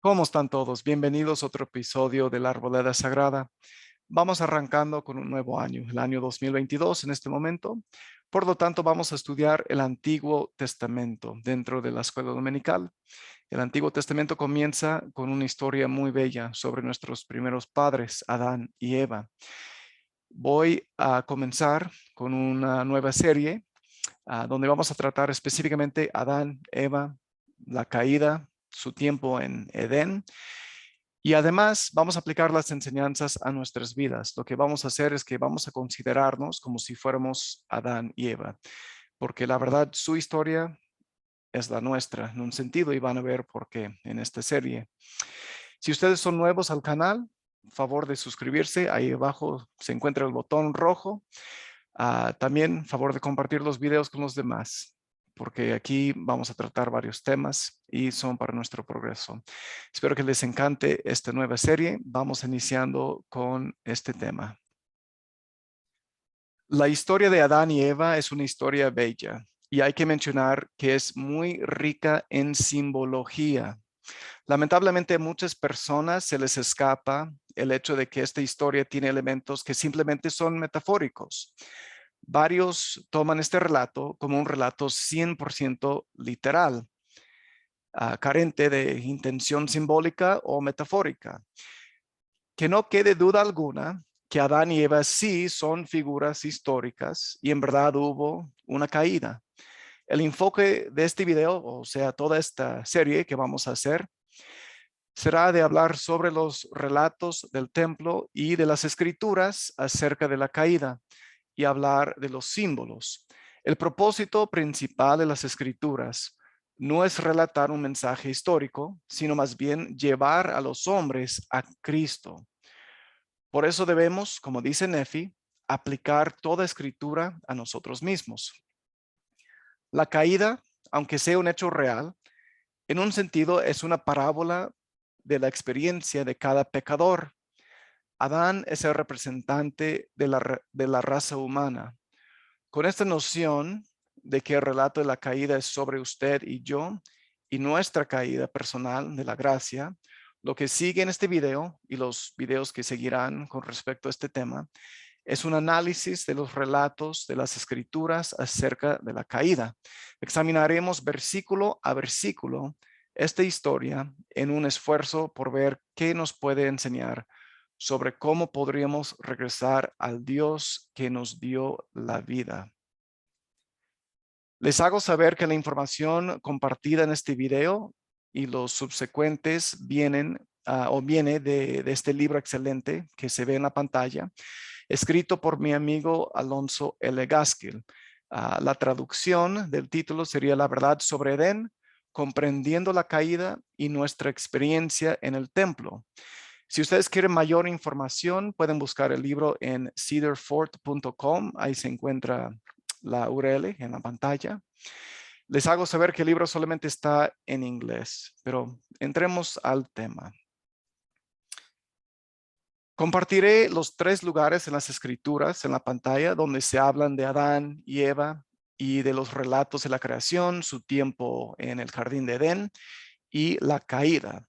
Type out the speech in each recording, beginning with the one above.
¿Cómo están todos? Bienvenidos a otro episodio de la Arboleda Sagrada. Vamos arrancando con un nuevo año, el año 2022 en este momento. Por lo tanto, vamos a estudiar el Antiguo Testamento dentro de la escuela dominical. El Antiguo Testamento comienza con una historia muy bella sobre nuestros primeros padres, Adán y Eva. Voy a comenzar con una nueva serie donde vamos a tratar específicamente Adán, Eva, la caída, su tiempo en Edén. Y además vamos a aplicar las enseñanzas a nuestras vidas. Lo que vamos a hacer es que vamos a considerarnos como si fuéramos Adán y Eva, porque la verdad su historia es la nuestra en un sentido y van a ver por qué en esta serie. Si ustedes son nuevos al canal, favor de suscribirse. Ahí abajo se encuentra el botón rojo. También favor de compartir los videos con los demás, porque aquí vamos a tratar varios temas y son para nuestro progreso. Espero que les encante esta nueva serie. Vamos iniciando con este tema. La historia de Adán y Eva es una historia bella y hay que mencionar que es muy rica en simbología. Lamentablemente a muchas personas se les escapa el hecho de que esta historia tiene elementos que simplemente son metafóricos. Varios toman este relato como un relato 100% literal, carente de intención simbólica o metafórica. Que no quede duda alguna que Adán y Eva sí son figuras históricas y en verdad hubo una caída. El enfoque de este video, o sea, toda esta serie que vamos a hacer, será de hablar sobre los relatos del templo y de las escrituras acerca de la caída y hablar de los símbolos. El propósito principal de las escrituras no es relatar un mensaje histórico, sino más bien llevar a los hombres a Cristo. Por eso debemos, como dice Nefi, aplicar toda escritura a nosotros mismos. La caída, aunque sea un hecho real, en un sentido es una parábola de la experiencia de cada pecador. Adán es el representante de la raza humana. Con esta noción de que el relato de la caída es sobre usted y yo y nuestra caída personal de la gracia, lo que sigue en este video y los videos que seguirán con respecto a este tema es un análisis de los relatos de las escrituras acerca de la caída. Examinaremos versículo a versículo esta historia en un esfuerzo por ver qué nos puede enseñar sobre cómo podríamos regresar al Dios que nos dio la vida. Les hago saber que la información compartida en este video y los subsecuentes vienen viene de este libro excelente que se ve en la pantalla, escrito por mi amigo Alonso L. Gaskill. La traducción del título sería La verdad sobre Edén, comprendiendo la caída y nuestra experiencia en el templo. Si ustedes quieren mayor información, pueden buscar el libro en cedarfort.com. Ahí se encuentra la URL en la pantalla. Les hago saber que el libro solamente está en inglés, pero entremos al tema. Compartiré los 3 lugares en las escrituras en la pantalla donde se hablan de Adán y Eva y de los relatos de la creación, su tiempo en el jardín de Edén y la caída.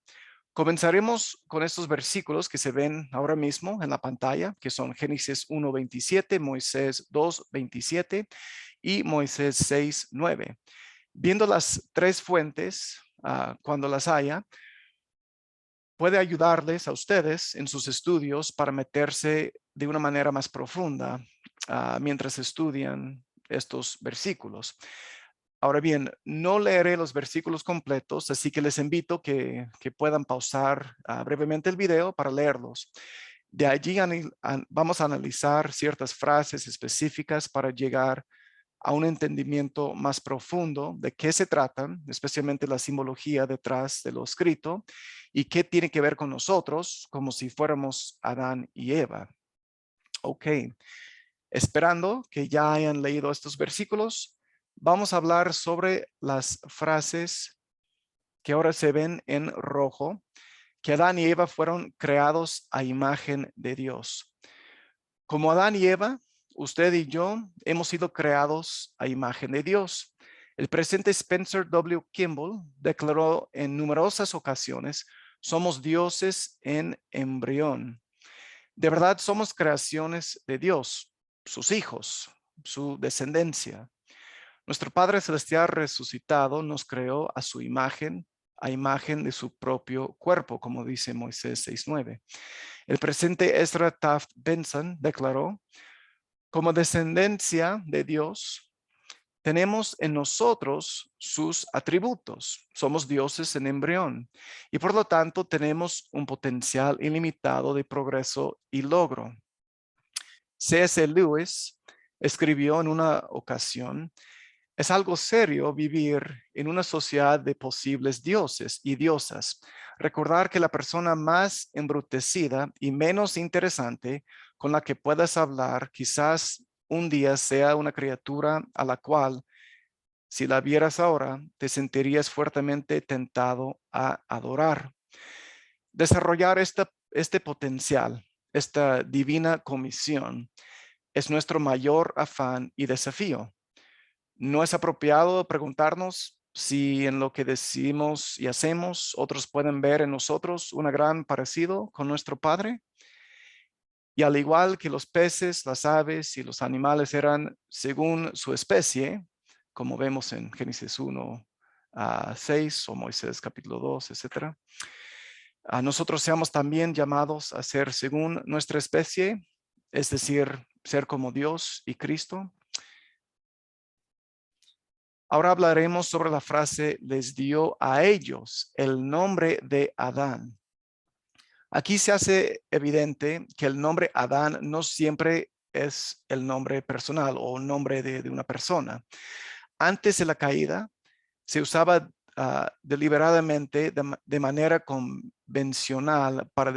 Comenzaremos con estos versículos que se ven ahora mismo en la pantalla, que son Génesis 1:27, Moisés 2:27 y Moisés 6:9. Viendo las 3 fuentes, cuando las haya, puede ayudarles a ustedes en sus estudios para meterse de una manera más profunda mientras estudian estos versículos. Ahora bien, no leeré los versículos completos, así que les invito que puedan pausar brevemente el video para leerlos. De allí vamos a analizar ciertas frases específicas para llegar a un entendimiento más profundo de qué se tratan, especialmente la simbología detrás de lo escrito y qué tiene que ver con nosotros como si fuéramos Adán y Eva. Ok, esperando que ya hayan leído estos versículos, vamos a hablar sobre las frases que ahora se ven en rojo, que Adán y Eva fueron creados a imagen de Dios. Como Adán y Eva, usted y yo hemos sido creados a imagen de Dios. El presidente Spencer W. Kimball declaró en numerosas ocasiones Somos dioses en embrión. De verdad somos creaciones de Dios, sus hijos, su descendencia. Nuestro Padre Celestial resucitado nos creó a imagen de su propio cuerpo, como dice Moisés 6:9. El presente Ezra Taft Benson declaró: como descendencia de Dios, tenemos en nosotros sus atributos. Somos dioses en embrión y por lo tanto tenemos un potencial ilimitado de progreso y logro. C.S. Lewis escribió en una ocasión: es algo serio vivir en una sociedad de posibles dioses y diosas. Recordar que la persona más embrutecida y menos interesante con la que puedas hablar quizás un día sea una criatura a la cual, si la vieras ahora, te sentirías fuertemente tentado a adorar. Desarrollar este potencial, esta divina comisión, es nuestro mayor afán y desafío. No es apropiado preguntarnos si en lo que decimos y hacemos otros pueden ver en nosotros un gran parecido con nuestro Padre. Y al igual que los peces, las aves y los animales eran según su especie, como vemos en Génesis 1 a 6 o Moisés capítulo 2, etc. A nosotros seamos también llamados a ser según nuestra especie, es decir, ser como Dios y Cristo. Ahora hablaremos sobre la frase les dio a ellos el nombre de Adán. Aquí se hace evidente que el nombre Adán no siempre es el nombre personal o nombre de una persona. Antes de la caída se usaba deliberadamente de manera convencional para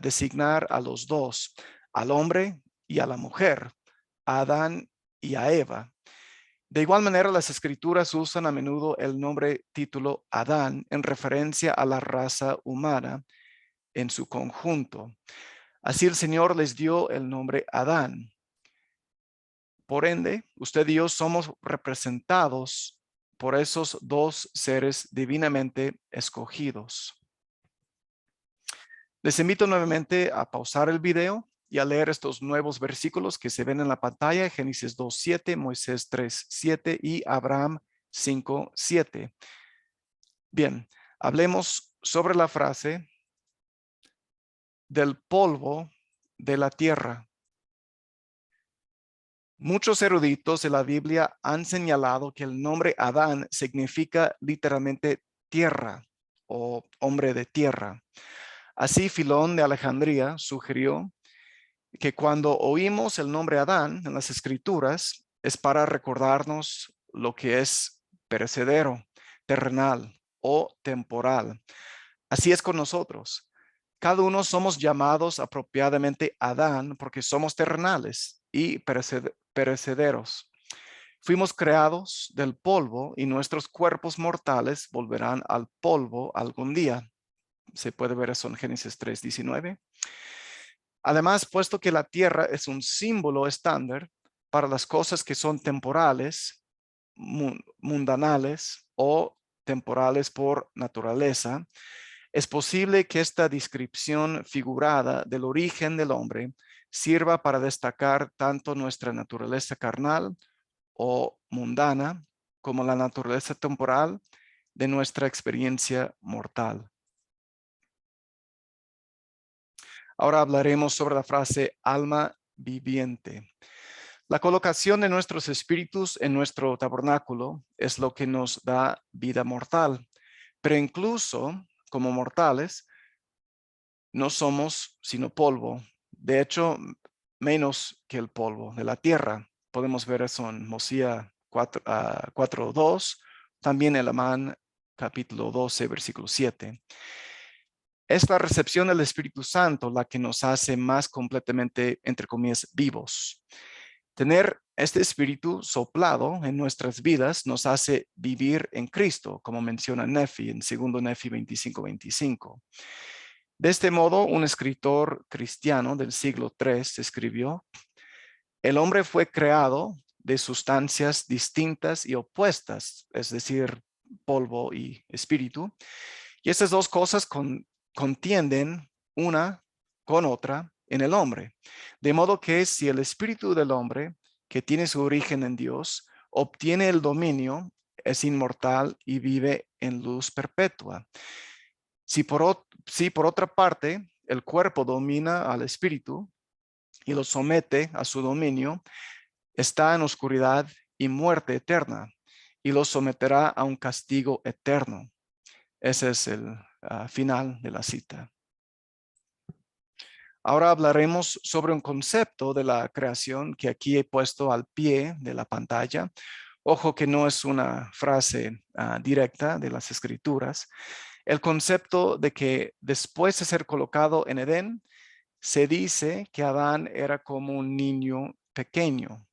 designar a los dos, al hombre y a la mujer, a Adán y a Eva. De igual manera, las escrituras usan a menudo el nombre título Adán en referencia a la raza humana en su conjunto. Así el Señor les dio el nombre Adán. Por ende, usted y yo somos representados por esos dos seres divinamente escogidos. Les invito nuevamente a pausar el video y a leer estos nuevos versículos que se ven en la pantalla: Génesis 2:7, Moisés 3:7 y Abraham 5:7. Bien, hablemos sobre la frase del polvo de la tierra. Muchos eruditos de la Biblia han señalado que el nombre Adán significa literalmente tierra o hombre de tierra. Así, Filón de Alejandría sugirió que cuando oímos el nombre Adán en las escrituras es para recordarnos lo que es perecedero, terrenal o temporal. Así es con nosotros. Cada uno somos llamados apropiadamente Adán porque somos terrenales y perecederos. Fuimos creados del polvo y nuestros cuerpos mortales volverán al polvo algún día. Se puede ver eso en Génesis 3:19. Además, puesto que la tierra es un símbolo estándar para las cosas que son temporales, mundanales o temporales por naturaleza, es posible que esta descripción figurada del origen del hombre sirva para destacar tanto nuestra naturaleza carnal o mundana como la naturaleza temporal de nuestra experiencia mortal. Ahora hablaremos sobre la frase alma viviente. La colocación de nuestros espíritus en nuestro tabernáculo es lo que nos da vida mortal, pero incluso como mortales no somos sino polvo. De hecho, menos que el polvo de la tierra. Podemos ver eso en Mosía 4:2, también en Amán capítulo 12, versículo 7. Es la recepción del Espíritu Santo la que nos hace más completamente, entre comillas, vivos. Tener este Espíritu soplado en nuestras vidas nos hace vivir en Cristo, como menciona Nefi en 2 Nefi 25:25. De este modo, un escritor cristiano del siglo III escribió: el hombre fue creado de sustancias distintas y opuestas, es decir, polvo y espíritu, Y estas dos cosas contienden una con otra en el hombre. De modo que si el espíritu del hombre, que tiene su origen en Dios, obtiene el dominio, es inmortal y vive en luz perpetua. Si por otra parte el cuerpo domina al espíritu y lo somete a su dominio, está en oscuridad y muerte eterna, y lo someterá a un castigo eterno. Ese es el final de la cita. Ahora hablaremos sobre un concepto de la creación que aquí he puesto al pie de la pantalla. Ojo que no es una frase directa de las Escrituras. El concepto de que después de ser colocado en Edén, se dice que Adán era como un niño pequeño.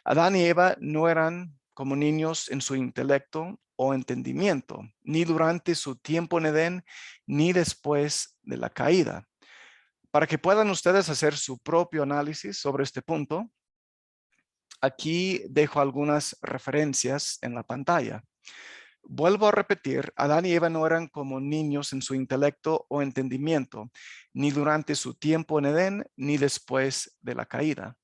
Adán y Eva no eran como niños en su intelecto o entendimiento, ni durante su tiempo en Edén, ni después de la caída. Para que puedan ustedes hacer su propio análisis sobre este punto, aquí dejo algunas referencias en la pantalla. Vuelvo a repetir, Adán y Eva no eran como niños en su intelecto o entendimiento, ni durante su tiempo en Edén, ni después de la caída.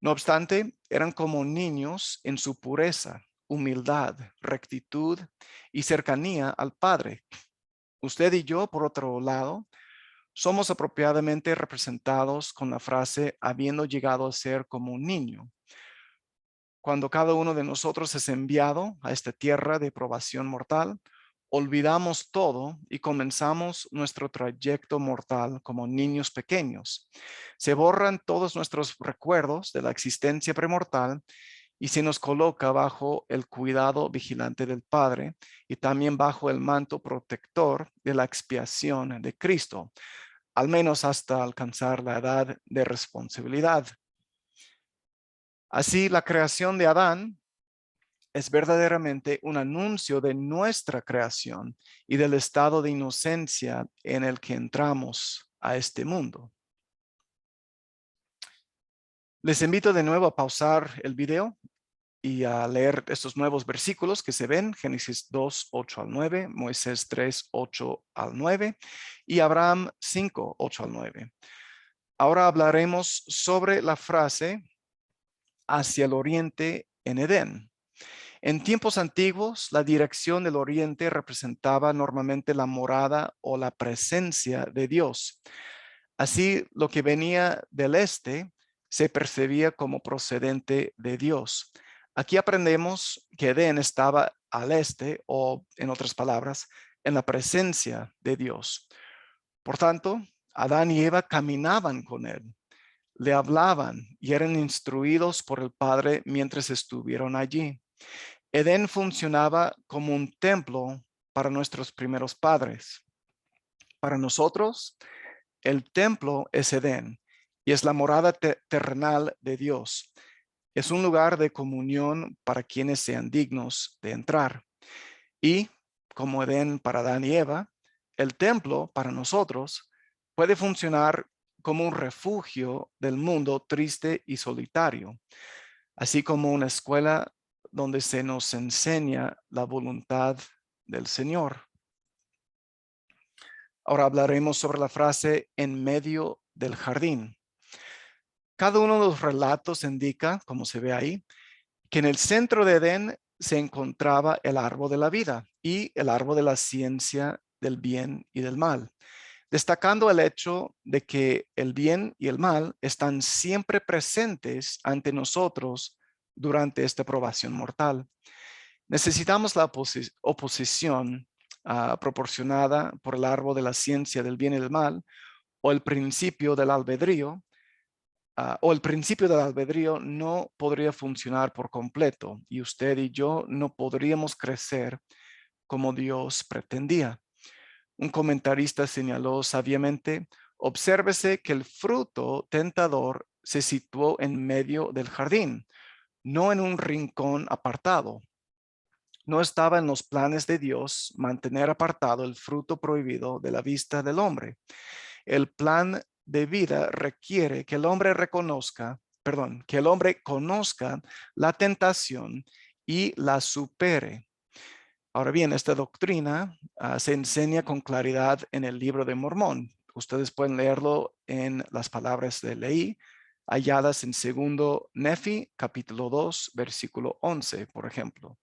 No obstante, eran como niños en su pureza, humildad, rectitud y cercanía al Padre. Usted y yo, por otro lado, somos apropiadamente representados con la frase habiendo llegado a ser como un niño. Cuando cada uno de nosotros es enviado a esta tierra de probación mortal, olvidamos todo y comenzamos nuestro trayecto mortal como niños pequeños. Se borran todos nuestros recuerdos de la existencia premortal y se nos coloca bajo el cuidado vigilante del Padre y también bajo el manto protector de la expiación de Cristo, al menos hasta alcanzar la edad de responsabilidad. Así, la creación de Adán es verdaderamente un anuncio de nuestra creación y del estado de inocencia en el que entramos a este mundo. Les invito de nuevo a pausar el video y a leer estos nuevos versículos que se ven, Génesis 2, 8 al 9, Moisés 3, 8 al 9 y Abraham 5, 8 al 9. Ahora hablaremos sobre la frase hacia el oriente en Edén. En tiempos antiguos, la dirección del oriente representaba normalmente la morada o la presencia de Dios. Así, lo que venía del este se percibía como procedente de Dios. Aquí aprendemos que Edén estaba al este, o en otras palabras, en la presencia de Dios. Por tanto, Adán y Eva caminaban con él, le hablaban y eran instruidos por el Padre mientras estuvieron allí. Edén funcionaba como un templo para nuestros primeros padres. Para nosotros, el templo es Edén y es la morada terrenal de Dios. Es un lugar de comunión para quienes sean dignos de entrar. Y como Edén para Adán y Eva, el templo para nosotros puede funcionar como un refugio del mundo triste y solitario, así como una escuela donde se nos enseña la voluntad del Señor. Ahora hablaremos sobre la frase en medio del jardín. Cada uno de los relatos indica, como se ve ahí, que en el centro de Edén se encontraba el árbol de la vida y el árbol de la ciencia del bien y del mal, destacando el hecho de que el bien y el mal están siempre presentes ante nosotros durante esta probación mortal. Necesitamos la oposición proporcionada por el árbol de la ciencia del bien y del mal o el principio del albedrío, o el principio del albedrío no podría funcionar por completo y usted y yo no podríamos crecer como Dios pretendía. Un comentarista señaló sabiamente, obsérvese que el fruto tentador se situó en medio del jardín, no en un rincón apartado. No estaba en los planes de Dios mantener apartado el fruto prohibido de la vista del hombre. El plan de vida requiere que el hombre que el hombre conozca la tentación y la supere. Ahora bien, esta doctrina se enseña con claridad en el Libro de Mormón. Ustedes pueden leerlo en las palabras de Leí, halladas en segundo Nefi, capítulo 2, versículo 11, por ejemplo.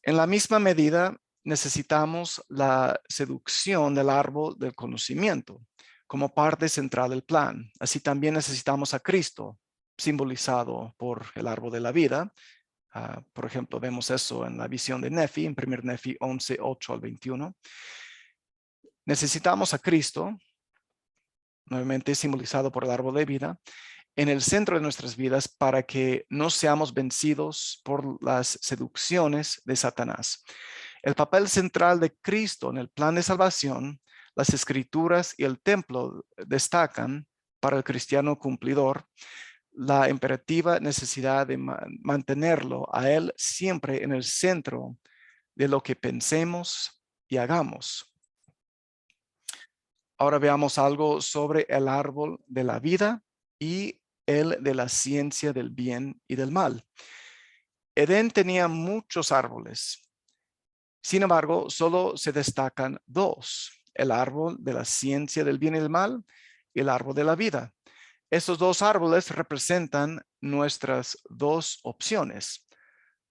En la misma medida, necesitamos la seducción del árbol del conocimiento como parte central del plan. Así también necesitamos a Cristo, simbolizado por el árbol de la vida. Por ejemplo, vemos eso en la visión de Nefi, en 1 Nefi 11, 8 al 21. Necesitamos a Cristo, nuevamente simbolizado por el árbol de vida, en el centro de nuestras vidas para que no seamos vencidos por las seducciones de Satanás. El papel central de Cristo en el plan de salvación, las escrituras y el templo destacan para el cristiano cumplidor la imperativa necesidad de mantenerlo a Él siempre en el centro de lo que pensemos y hagamos. Ahora veamos algo sobre el árbol de la vida y el de la ciencia del bien y del mal. Edén tenía muchos árboles. Sin embargo, solo se destacan dos: el árbol de la ciencia del bien y del mal y el árbol de la vida. Estos dos árboles representan nuestras dos opciones: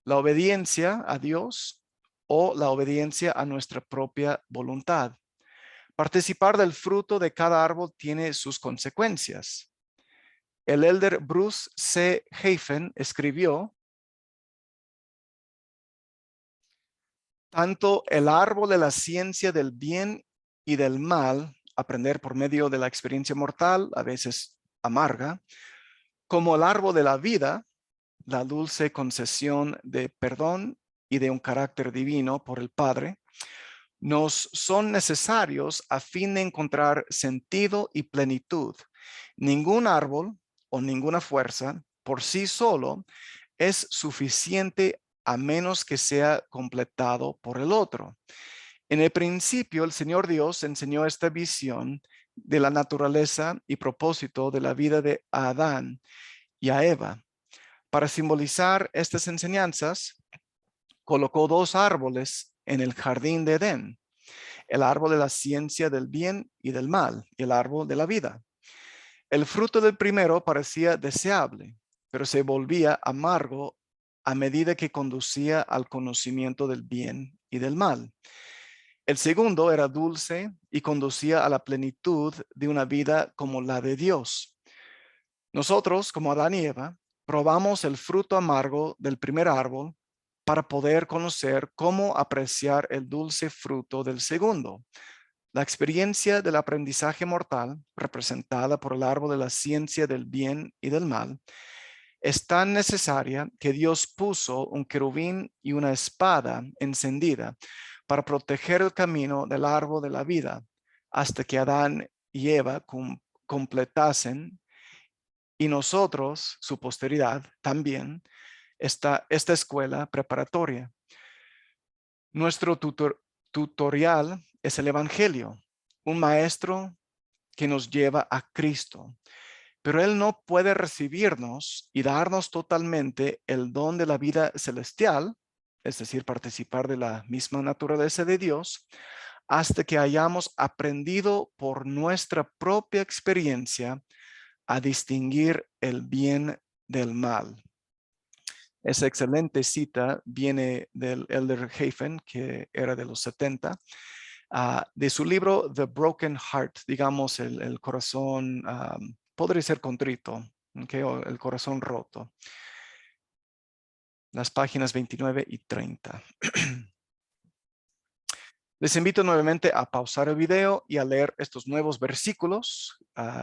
la obediencia a Dios o la obediencia a nuestra propia voluntad. Participar del fruto de cada árbol tiene sus consecuencias. El elder Bruce C. Hafen escribió: tanto el árbol de la ciencia del bien y del mal, aprender por medio de la experiencia mortal, a veces amarga, como el árbol de la vida, la dulce concesión de perdón y de un carácter divino por el Padre, nos son necesarios a fin de encontrar sentido y plenitud. Ningún árbol o ninguna fuerza por sí solo es suficiente a menos que sea completado por el otro. En el principio, el Señor Dios enseñó esta visión de la naturaleza y propósito de la vida de Adán y a Eva. Para simbolizar estas enseñanzas, colocó dos árboles en el jardín de Edén: el árbol de la ciencia del bien y del mal y el árbol de la vida. El fruto del primero parecía deseable, pero se volvía amargo a medida que conducía al conocimiento del bien y del mal. El segundo era dulce y conducía a la plenitud de una vida como la de Dios. Nosotros, como Adán y Eva, probamos el fruto amargo del primer árbol para poder conocer cómo apreciar el dulce fruto del segundo. La experiencia del aprendizaje mortal, representada por el árbol de la ciencia del bien y del mal, es tan necesaria que Dios puso un querubín y una espada encendida para proteger el camino del árbol de la vida hasta que Adán y Eva completasen, y nosotros, su posteridad, también esta escuela preparatoria. Nuestro tutorial es el Evangelio, un maestro que nos lleva a Cristo. Pero Él no puede recibirnos y darnos totalmente el don de la vida celestial, es decir, participar de la misma naturaleza de Dios, hasta que hayamos aprendido por nuestra propia experiencia a distinguir el bien del mal. Esa excelente cita viene del elder Hafen, que era de los 70, de su libro The Broken Heart, digamos el corazón, podría ser contrito, okay, o el corazón roto. Las páginas 29 y 30. Les invito nuevamente a pausar el video y a leer estos nuevos versículos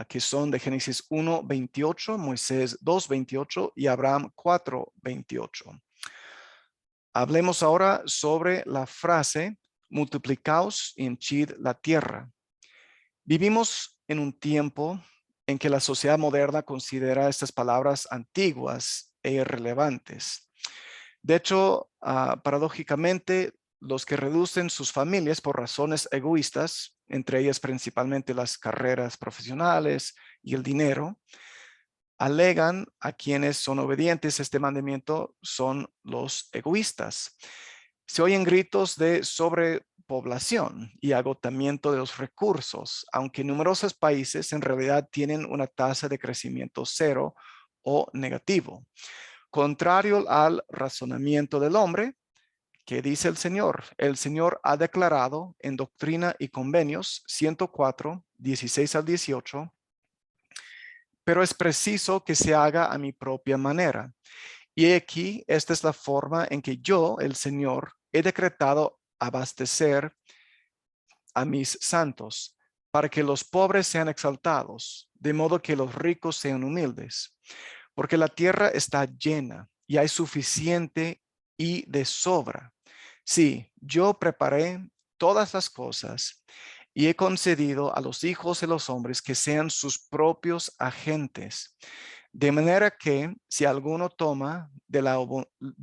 que son de Génesis 1:28, Moisés 2:28 y Abraham 4:28. Hablemos ahora sobre la frase multiplicaos y henchid la tierra. Vivimos en un tiempo en que la sociedad moderna considera estas palabras antiguas e irrelevantes. De hecho, paradójicamente, los que reducen sus familias por razones egoístas, entre ellas principalmente las carreras profesionales y el dinero, alegan a quienes son obedientes a este mandamiento son los egoístas. Se oyen gritos de sobrepoblación y agotamiento de los recursos, aunque numerosos países en realidad tienen una tasa de crecimiento cero o negativo. Contrario al razonamiento del hombre, ¿qué dice el Señor? El Señor ha declarado en Doctrina y Convenios 104, 16 al 18, pero es preciso que se haga a mi propia manera. Y aquí, esta es la forma en que yo, el Señor, he decretado abastecer a mis santos, para que los pobres sean exaltados, de modo que los ricos sean humildes. Porque la tierra está llena y hay suficiente y de sobra. Sí, yo preparé todas las cosas y he concedido a los hijos de los hombres que sean sus propios agentes. De manera que si alguno toma de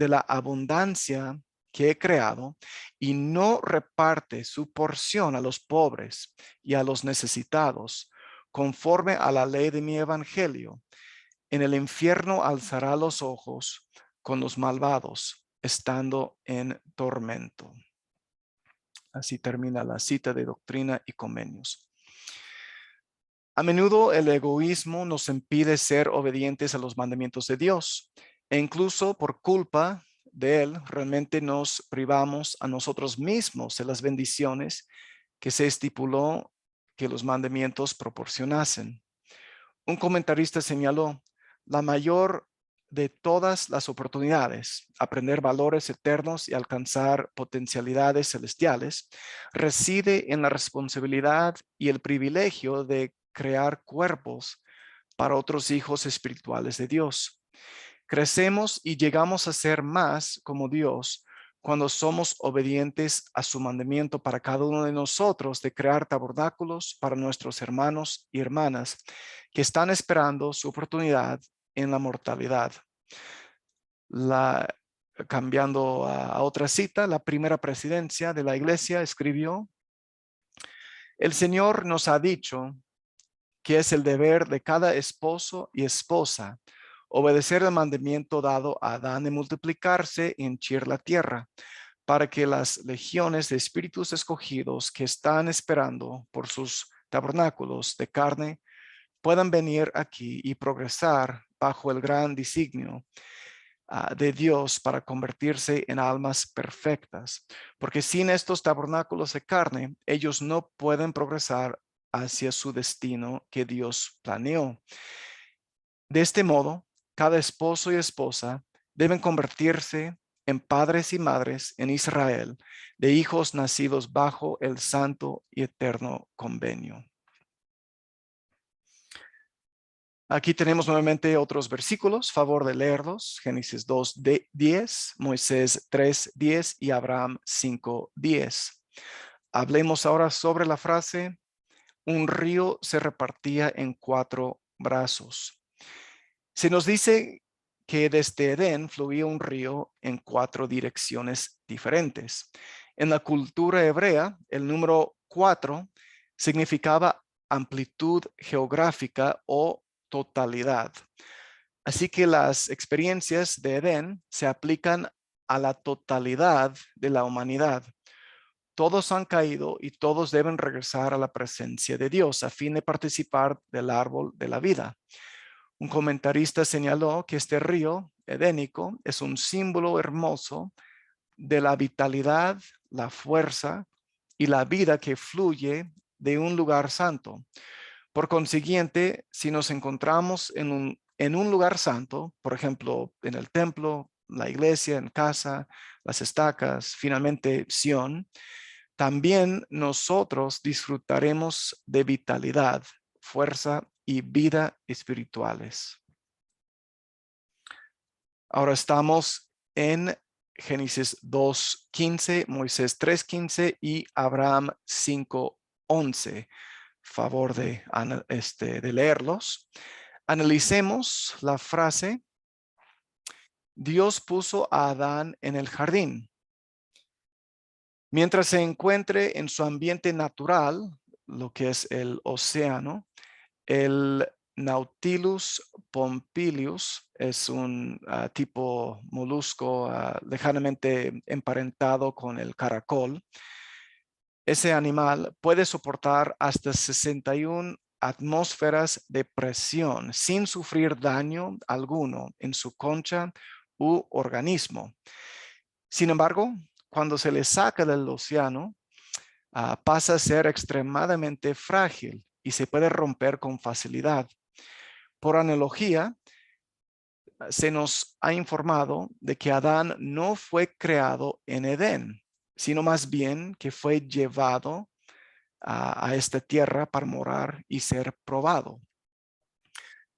la abundancia que he creado y no reparte su porción a los pobres y a los necesitados, conforme a la ley de mi evangelio, en el infierno alzará los ojos con los malvados, estando en tormento. Así termina la cita de Doctrina y Convenios. A menudo el egoísmo nos impide ser obedientes a los mandamientos de Dios e incluso por culpa de él realmente nos privamos a nosotros mismos de las bendiciones que se estipuló que los mandamientos proporcionasen. Un comentarista señaló, la mayor de todas las oportunidades, aprender valores eternos y alcanzar potencialidades celestiales, reside en la responsabilidad y el privilegio de crear cuerpos para otros hijos espirituales de Dios. Crecemos y llegamos a ser más como Dios cuando somos obedientes a su mandamiento para cada uno de nosotros de crear tabernáculos para nuestros hermanos y hermanas que están esperando su oportunidad en la mortalidad. Cambiando a otra cita, la primera presidencia de la iglesia escribió, el Señor nos ha dicho que es el deber de cada esposo y esposa obedecer el mandamiento dado a Adán de multiplicarse y henchir la tierra, para que las legiones de espíritus escogidos que están esperando por sus tabernáculos de carne puedan venir aquí y progresar bajo el gran designio de Dios para convertirse en almas perfectas. Porque sin estos tabernáculos de carne, ellos no pueden progresar hacia su destino que Dios planeó. De este modo, cada esposo y esposa deben convertirse en padres y madres en Israel, de hijos nacidos bajo el santo y eterno convenio. Aquí tenemos nuevamente otros versículos, favor de leerlos. Génesis 2:10, Moisés 3:10 y Abraham 5:10. Hablemos ahora sobre la frase, un río se repartía en 4 brazos. Se nos dice que desde Edén fluía un río en 4 direcciones diferentes. En la cultura hebrea, el número 4 significaba amplitud geográfica o totalidad. Así que las experiencias de Edén se aplican a la totalidad de la humanidad. Todos han caído y todos deben regresar a la presencia de Dios a fin de participar del árbol de la vida. Un comentarista señaló que este río edénico es un símbolo hermoso de la vitalidad, la fuerza y la vida que fluye de un lugar santo. Por consiguiente, si nos encontramos en un lugar santo, por ejemplo, en el templo, la iglesia, en casa, las estacas, finalmente Sión, también nosotros disfrutaremos de vitalidad, fuerza y vida espirituales. Ahora estamos en Génesis 2:15, Moisés 3:15 y Abraham 5:11. Favor de leerlos. Analicemos la frase, Dios puso a Adán en el jardín. Mientras se encuentre en su ambiente natural, lo que es el océano, el Nautilus pompilius es un tipo molusco lejanamente emparentado con el caracol. Ese animal puede soportar hasta 61 atmósferas de presión sin sufrir daño alguno en su concha u organismo. Sin embargo, cuando se le saca del océano, pasa a ser extremadamente frágil y se puede romper con facilidad. Por analogía, se nos ha informado de que Adán no fue creado en Edén, sino más bien que fue llevado a esta tierra para morar y ser probado.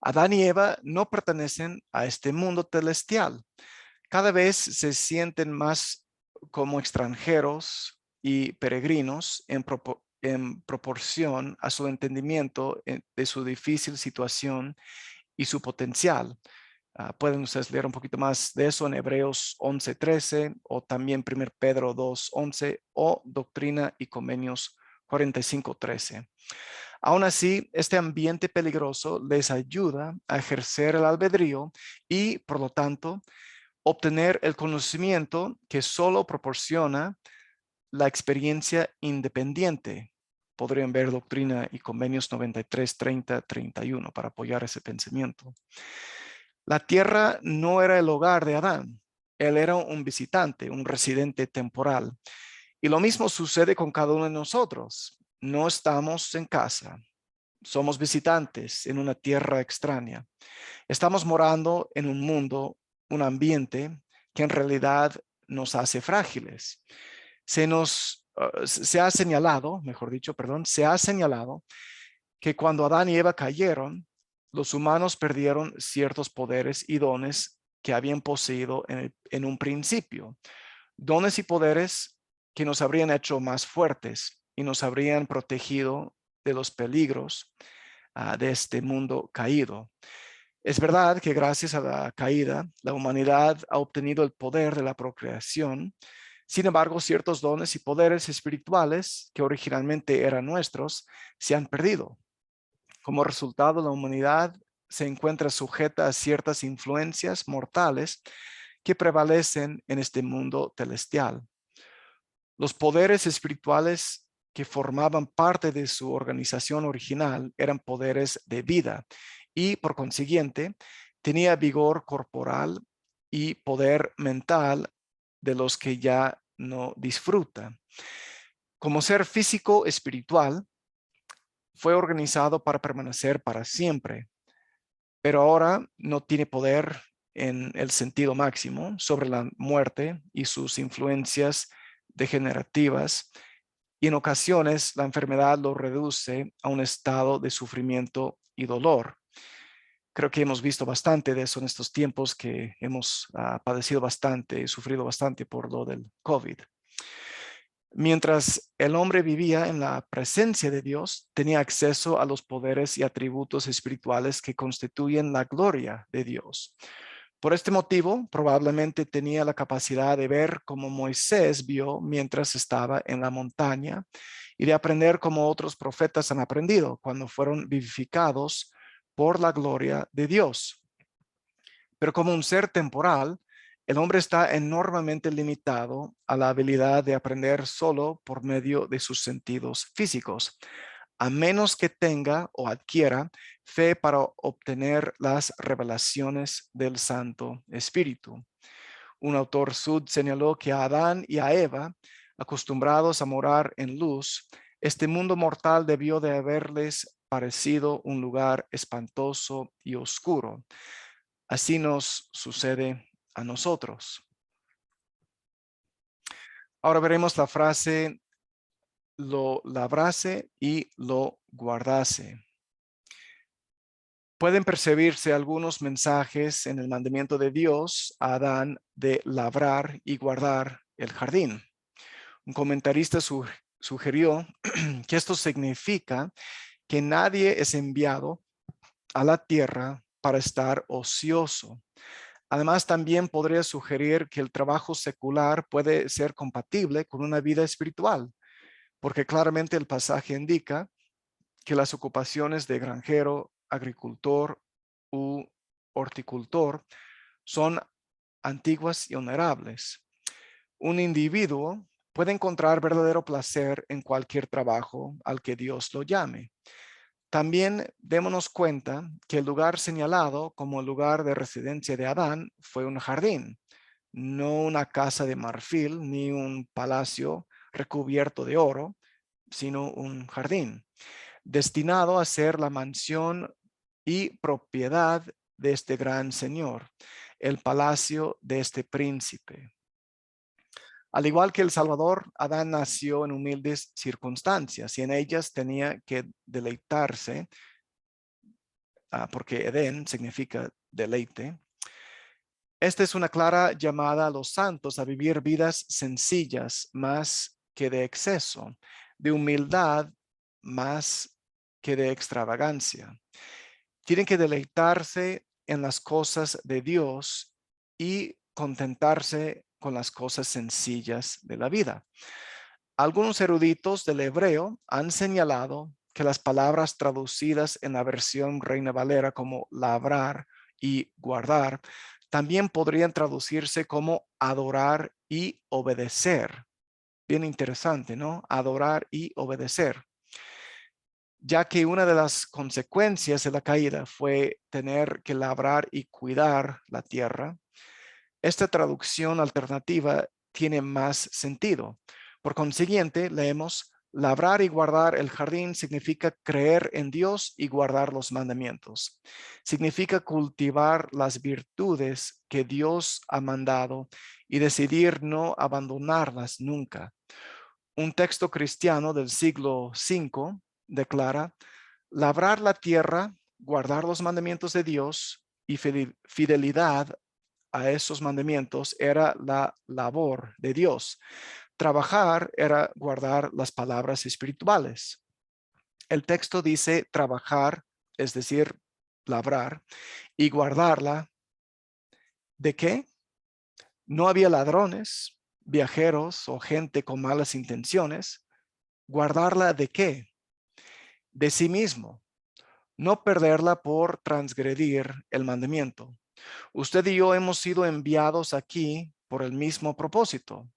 Adán y Eva no pertenecen a este mundo celestial. Cada vez se sienten más como extranjeros y peregrinos en proporción a su entendimiento de su difícil situación y su potencial. Pueden ustedes leer un poquito más de eso en Hebreos 11:13 o también 1 Pedro 2:11 o Doctrina y Convenios 45:13. Aún así, este ambiente peligroso les ayuda a ejercer el albedrío y, por lo tanto, obtener el conocimiento que solo proporciona la experiencia independiente. Podrían ver Doctrina y Convenios 93, 30, 31 para apoyar ese pensamiento. La tierra no era el hogar de Adán. Él era un visitante, un residente temporal. Y lo mismo sucede con cada uno de nosotros. No estamos en casa. Somos visitantes en una tierra extraña. Estamos morando en un mundo, un ambiente que en realidad nos hace frágiles. Se ha señalado, mejor dicho, perdón, se ha señalado que cuando Adán y Eva cayeron, los humanos perdieron ciertos poderes y dones que habían poseído en un principio. Dones y poderes que nos habrían hecho más fuertes y nos habrían protegido de los peligros de este mundo caído. Es verdad que gracias a la caída, la humanidad ha obtenido el poder de la procreación. Sin embargo, ciertos dones y poderes espirituales que originalmente eran nuestros se han perdido. Como resultado, la humanidad se encuentra sujeta a ciertas influencias mortales que prevalecen en este mundo celestial. Los poderes espirituales que formaban parte de su organización original eran poderes de vida y, por consiguiente, tenía vigor corporal y poder mental de los que ya no disfruta. Como ser físico espiritual, fue organizado para permanecer para siempre, pero ahora no tiene poder en el sentido máximo sobre la muerte y sus influencias degenerativas, y en ocasiones la enfermedad lo reduce a un estado de sufrimiento y dolor. Creo que hemos visto bastante de eso en estos tiempos que hemos padecido bastante y sufrido bastante por lo del COVID. Mientras el hombre vivía en la presencia de Dios, tenía acceso a los poderes y atributos espirituales que constituyen la gloria de Dios. Por este motivo, probablemente tenía la capacidad de ver como Moisés vio mientras estaba en la montaña y de aprender como otros profetas han aprendido cuando fueron vivificados por la gloria de Dios. Pero como un ser temporal, el hombre está enormemente limitado a la habilidad de aprender solo por medio de sus sentidos físicos, a menos que tenga o adquiera fe para obtener las revelaciones del Santo Espíritu. Un autor sud señaló que a Adán y a Eva, acostumbrados a morar en luz, este mundo mortal debió de haberles parecido un lugar espantoso y oscuro. Así nos sucede a nosotros. Ahora veremos la frase lo labrase y lo guardase. Pueden percibirse algunos mensajes en el mandamiento de Dios a Adán de labrar y guardar el jardín. Un comentarista sugirió que esto significa que nadie es enviado a la tierra para estar ocioso. Además, también podría sugerir que el trabajo secular puede ser compatible con una vida espiritual, porque claramente el pasaje indica que las ocupaciones de granjero agricultor u horticultor son antiguas y honorables. Un individuo puede encontrar verdadero placer en cualquier trabajo al que Dios lo llame. También démonos cuenta que el lugar señalado como el lugar de residencia de Adán fue un jardín, no una casa de marfil ni un palacio recubierto de oro, sino un jardín, destinado a ser la mansión y propiedad de este gran señor, el palacio de este príncipe. Al igual que el Salvador, Adán nació en humildes circunstancias y en ellas tenía que deleitarse, porque Edén significa deleite. Esta es una clara llamada a los santos a vivir vidas sencillas más que de exceso, de humildad más que de extravagancia. Tienen que deleitarse en las cosas de Dios y contentarse con las cosas sencillas de la vida. Algunos eruditos del hebreo han señalado que las palabras traducidas en la versión Reina Valera como labrar y guardar también podrían traducirse como adorar y obedecer. Bien interesante, ¿no? Adorar y obedecer. Ya que una de las consecuencias de la caída fue tener que labrar y cuidar la tierra, esta traducción alternativa tiene más sentido. Por consiguiente, leemos: labrar y guardar el jardín significa creer en Dios y guardar los mandamientos. Significa cultivar las virtudes que Dios ha mandado y decidir no abandonarlas nunca. Un texto cristiano del siglo V declara: labrar la tierra, guardar los mandamientos de Dios y fidelidad a esos mandamientos era la labor de Dios. Trabajar era guardar las palabras espirituales. El texto dice trabajar, es decir, labrar, y guardarla. ¿De qué? No había ladrones, viajeros o gente con malas intenciones. ¿Guardarla de qué? De sí mismo. No perderla por transgredir el mandamiento. Usted y yo hemos sido enviados aquí por el mismo propósito: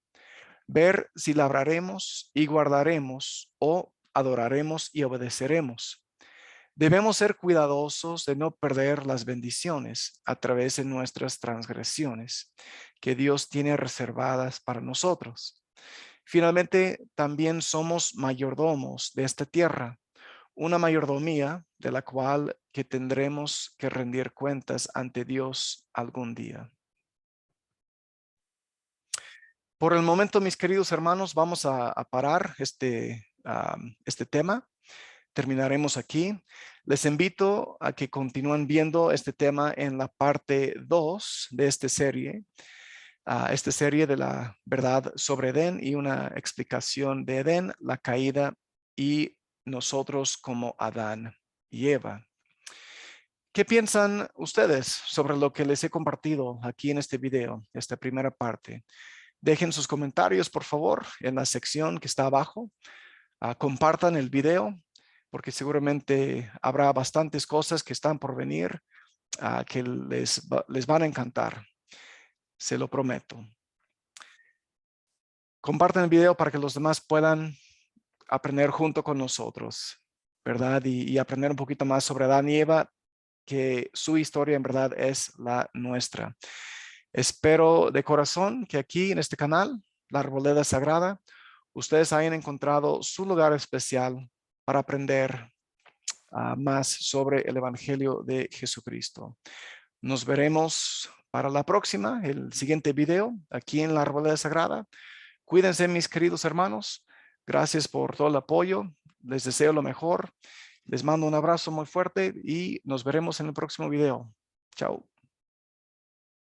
ver si labraremos y guardaremos o adoraremos y obedeceremos. Debemos ser cuidadosos de no perder las bendiciones a través de nuestras transgresiones que Dios tiene reservadas para nosotros. Finalmente, también somos mayordomos de esta tierra, una mayordomía de la cual que tendremos que rendir cuentas ante Dios algún día. Por el momento, mis queridos hermanos, vamos a parar este tema. Terminaremos aquí. Les invito a que continúen viendo este tema en la parte 2 de esta serie de la verdad sobre Edén y una explicación de Edén, la caída y nosotros como Adán y Eva. ¿Qué piensan ustedes sobre lo que les he compartido aquí en este video, esta primera parte? Dejen sus comentarios, por favor, en la sección que está abajo. Compartan el video, porque seguramente habrá bastantes cosas que están por venir que les van a encantar. Se lo prometo. Compartan el video para que los demás puedan aprender junto con nosotros, ¿verdad? Y aprender un poquito más sobre Adán y Eva, que su historia en verdad es la nuestra. Espero de corazón que aquí en este canal, La Arboleda Sagrada, ustedes hayan encontrado su lugar especial para aprender más sobre el Evangelio de Jesucristo. Nos veremos para la próxima, el siguiente video, aquí en La Arboleda Sagrada. Cuídense, mis queridos hermanos. Gracias por todo el apoyo. Les deseo lo mejor. Les mando un abrazo muy fuerte y nos veremos en el próximo video. Chao.